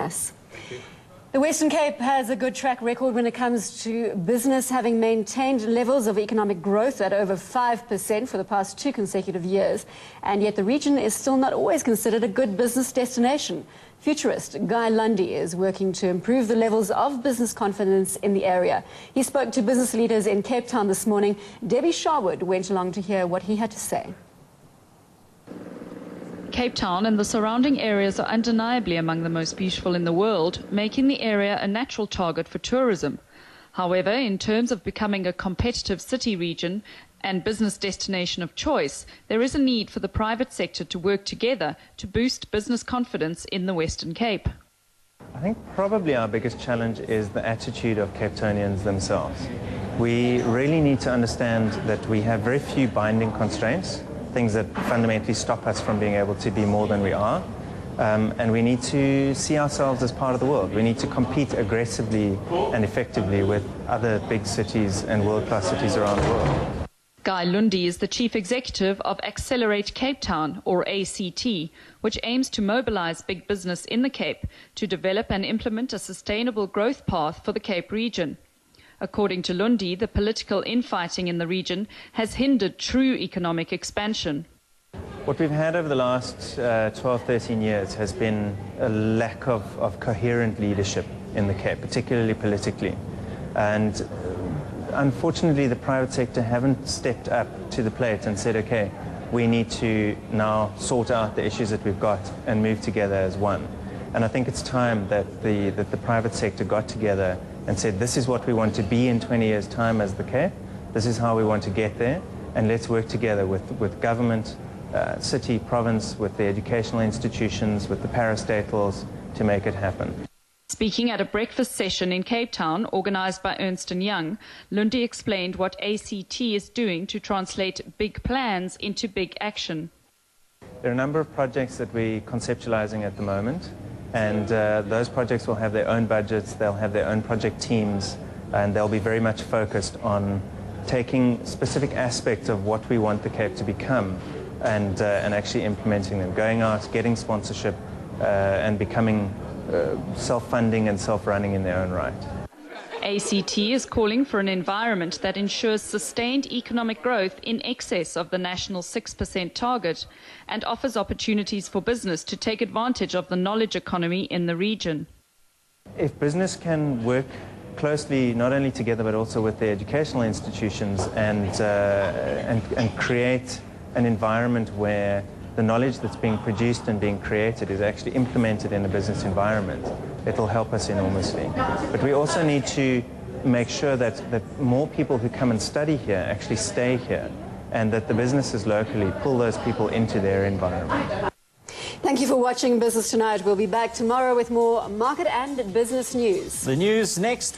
us. The Western Cape has a good track record when it comes to business, having maintained levels of economic growth at over 5% for the past 2 consecutive years. And yet the region is still not always considered a good business destination. Futurist Guy Lundy is working to improve the levels of business confidence in the area. He spoke to business leaders in Cape Town this morning. Debbie Sharwood went along to hear what he had to say. Cape Town and the surrounding areas are undeniably among the most beautiful in the world, making the area a natural target for tourism. However, in terms of becoming a competitive city region and business destination of choice, there is a need for the private sector to work together to boost business confidence in the Western Cape. I think probably our biggest challenge is the attitude of Cape Townians themselves. We really need to understand that we have very few binding constraints, things that fundamentally stop us from being able to be more than we are. And we need to see ourselves as part of the world. We need to compete aggressively and effectively with other big cities and world-class cities around the world. Guy Lundy is the chief executive of Accelerate Cape Town, or ACT, which aims to mobilize big business in the Cape to develop and implement a sustainable growth path for the Cape region. According to Lundy, the political infighting in the region has hindered true economic expansion. What we've had over the last 12, 13 years has been a lack of coherent leadership in the Cape, particularly politically. And unfortunately, the private sector haven't stepped up to the plate and said, okay, we need to now sort out the issues that we've got and move together as one. And I think it's time that the private sector got together and said, this is what we want to be in 20 years' time as the Cape. This is how we want to get there. And let's work together with government, city, province, with the educational institutions, with the parastatals to make it happen. Speaking at a breakfast session in Cape Town organized by Ernst & Young, Lundy explained what ACT is doing to translate big plans into big action. There are a number of projects that we're conceptualizing at the moment. And those projects will have their own budgets, they'll have their own project teams, and they'll be very much focused on taking specific aspects of what we want the Cape to become and actually implementing them, going out, getting sponsorship, and becoming self-funding and self-running in their own right. ACT is calling for an environment that ensures sustained economic growth in excess of the national 6% target and offers opportunities for business to take advantage of the knowledge economy in the region. If business can work closely not only together but also with the educational institutions and create an environment where the knowledge that's being produced and being created is actually implemented in a business environment, it'll help us enormously. But we also need to make sure that more people who come and study here actually stay here, and that the businesses locally pull those people into their environment. Thank you for watching Business Tonight. We'll be back tomorrow with more market and business news. The news next.